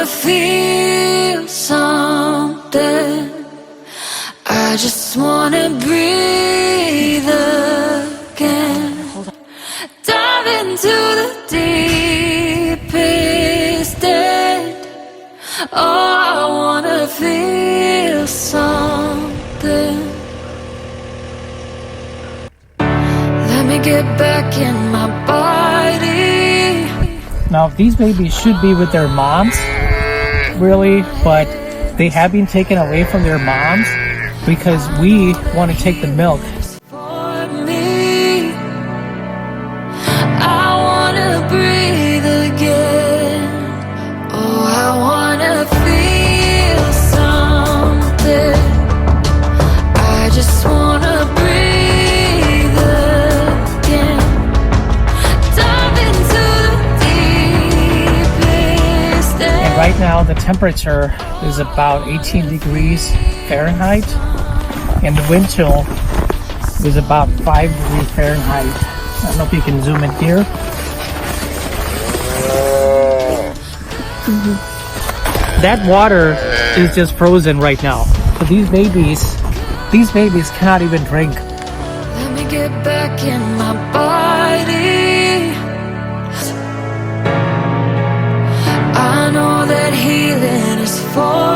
feel something. I just wanna breathe again. Dive into the deepest end. Oh, I wanna feel something. Let me get back in my body. Now, these babies should be with their moms, really, but they have been taken away from their moms because we want to take the milk. For me, I wanna breathe again. Oh, I wanna feel something. I just wanna breathe again. Dive into the deepest end. And right now, the temperature is about 18 degrees Fahrenheit, and the wind chill is about 5 degrees Fahrenheit. I don't know if you can zoom in here. That water is just frozen right now. So these babies cannot even drink. Let me get back in my body. I know that healing is for